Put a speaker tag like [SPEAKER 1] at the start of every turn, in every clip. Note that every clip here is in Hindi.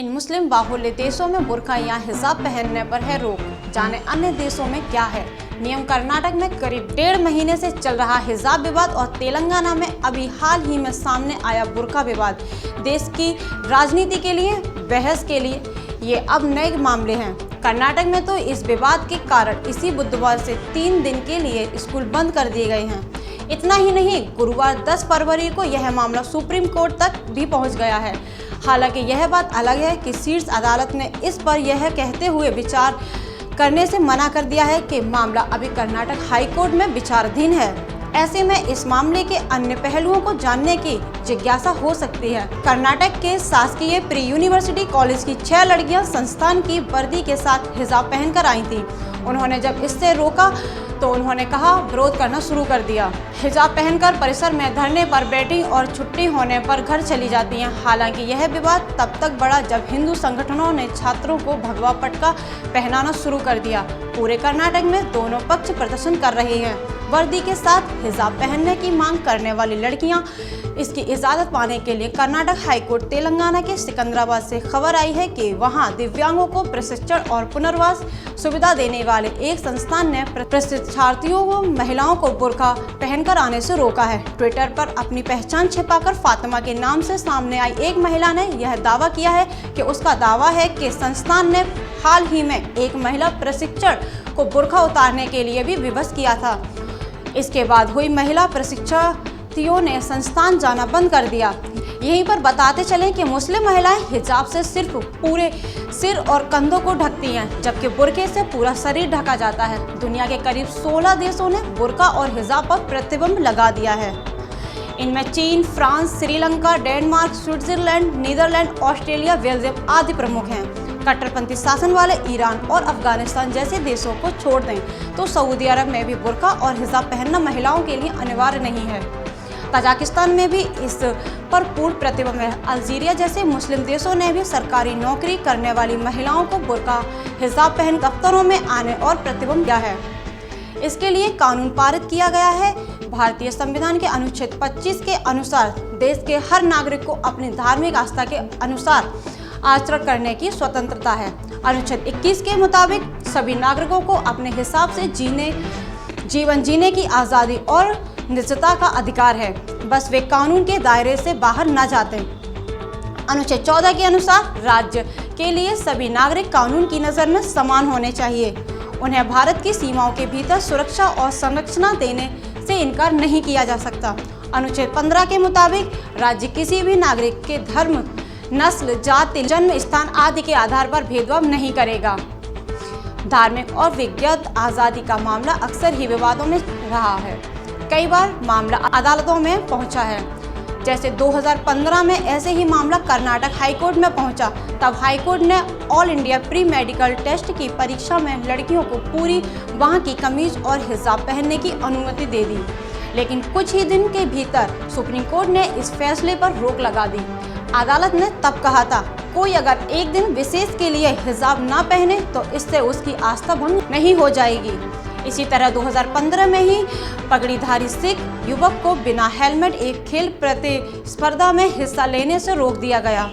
[SPEAKER 1] इन मुस्लिम बाहुल्य देशों में बुर्का या हिजाब पहनने पर है रोक। जाने अन्य देशों में क्या है नियम। कर्नाटक में करीब 1.5 महीने से चल रहा हिजाब विवाद और तेलंगाना में अभी हाल ही में सामने आया बुर्का विवाद देश की राजनीति के लिए, बहस के लिए ये अब नए मामले हैं। कर्नाटक में तो इस विवाद के कारण इसी बुधवार से 3 दिन के लिए स्कूल बंद कर दिए गए हैं। इतना ही नहीं, गुरुवार 10 फरवरी को यह मामला सुप्रीम कोर्ट तक भी पहुंच गया है। हालांकि यह बात अलग है कि शीर्ष अदालत ने इस पर यह कहते हुए विचार करने से मना कर दिया है कि मामला अभी कर्नाटक हाई कोर्ट में विचाराधीन है। ऐसे में इस मामले के अन्य पहलुओं को जानने की जिज्ञासा हो सकती है। कर्नाटक के शासकीय प्री यूनिवर्सिटी कॉलेज की 6 लड़कियां संस्थान की वर्दी के साथ हिजाब पहनकर आई थीं। उन्होंने जब इससे रोका तो उन्होंने कहा विरोध करना शुरू कर दिया। हिजाब पहनकर परिसर में धरने पर बैठी और छुट्टी होने पर घर चली जाती हैं। हालांकि यह विवाद तब तक बढ़ा जब हिंदू संगठनों ने छात्रों को भगवा पटका पहनाना शुरू कर दिया। पूरे कर्नाटक में दोनों पक्ष प्रदर्शन कर रहे हैं। वर्दी के साथ हिजाब पहनने की मांग करने वाली लड़कियां इसकी इजाजत पाने के लिए कर्नाटक हाईकोर्ट तेलंगाना के सिकंदराबाद से खबर आई है कि वहां दिव्यांगों को प्रशिक्षण और पुनर्वास सुविधा देने वाले एक संस्थान ने प्रशिक्षार्थियों को महिलाओं को बुर्का पहनकर आने से रोका है। ट्विटर पर अपनी पहचान छिपाकर फातिमा के नाम से सामने आई एक महिला ने यह दावा किया है कि उसका दावा है कि संस्थान ने हाल ही में एक महिला प्रशिक्षण को बुर्का उतारने के लिए भी विवश किया था। इसके बाद हुई महिला प्रशिक्षार्थियों ने संस्थान जाना बंद कर दिया। यहीं पर बताते चलें कि मुस्लिम महिलाएं हिजाब से सिर्फ पूरे सिर और कंधों को ढकती हैं, जबकि बुर्के से पूरा शरीर ढका जाता है। दुनिया के करीब 16 देशों ने बुर्का और हिजाब पर प्रतिबंध लगा दिया है। इनमें चीन, France, Sri Lanka, Denmark, Switzerland, Netherland, Australia, Belgium आदि प्रमुख हैं। कट्टरपंथी शासन वाले ईरान और अफगानिस्तान जैसे देशों को छोड़ दें तो सऊदी अरब में भी बुर्का और हिजाब पहनना महिलाओं के लिए अनिवार्य नहीं है। तजाकिस्तान में भी इस पर पूर्ण प्रतिबंध है। अल्जीरिया जैसे मुस्लिम देशों ने भी सरकारी नौकरी करने वाली महिलाओं को बुर्का हिजाब पहन दफ्तरों में आने और प्रतिबंध किया है। इसके लिए कानून पारित किया गया है। भारतीय संविधान के अनुच्छेद 25 के अनुसार देश के हर नागरिक को अपनी धार्मिक आस्था के अनुसार आचरण करने की स्वतंत्रता है। अनुच्छेद 21 के मुताबिक सभी नागरिकों को अपने हिसाब से जीवन जीने की आज़ादी और निजता का अधिकार है, बस वे कानून के दायरे से बाहर न जाते। अनुच्छेद 14 के अनुसार राज्य के लिए सभी नागरिक कानून की नज़र में समान होने चाहिए। उन्हें भारत की सीमाओं के भीतर सुरक्षा और संरक्षण देने से इनकार नहीं किया जा सकता। अनुच्छेद 15 के मुताबिक राज्य किसी भी नागरिक के धर्म, नस्ल, जाति, जन्म स्थान आदि के आधार पर भेदभाव नहीं करेगा। धार्मिक और व्यक्तिगत आज़ादी का मामला अक्सर ही विवादों में रहा है। कई बार मामला अदालतों में पहुंचा है। जैसे 2015 में ऐसे ही मामला कर्नाटक हाईकोर्ट में पहुंचा। तब हाईकोर्ट ने all India pre medical test की परीक्षा में लड़कियों को पूरी बाह की कमीज और हिजाब पहनने की अनुमति दे दी। लेकिन कुछ ही दिन के भीतर सुप्रीम कोर्ट ने इस फैसले पर रोक लगा दी। अदालत ने तब कहा था, कोई अगर एक दिन विशेष के लिए हिजाब ना पहने तो इससे उसकी आस्था भंग नहीं हो जाएगी। इसी तरह 2015 में ही पगड़ीधारी सिख युवक को बिना हेलमेट एक खेल प्रतिस्पर्धा में हिस्सा लेने से रोक दिया गया।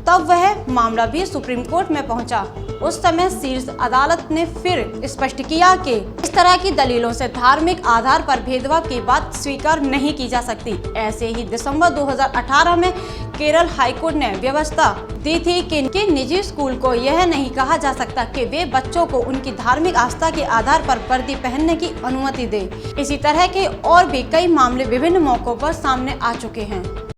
[SPEAKER 1] तब वह मामला भी सुप्रीम कोर्ट में पहुंचा। उस समय शीर्ष अदालत ने फिर स्पष्ट किया कि इस तरह की दलीलों से धार्मिक आधार पर भेदभाव की बात स्वीकार नहीं की जा सकती। ऐसे ही दिसंबर 2018 में केरल हाईकोर्ट ने व्यवस्था दी थी कि निजी स्कूल को यह नहीं कहा जा सकता कि वे बच्चों को उनकी धार्मिक आस्था के आधार पर वर्दी पहनने की अनुमति दे। इसी तरह के और भी कई मामले विभिन्न मौकों पर सामने आ चुके हैं।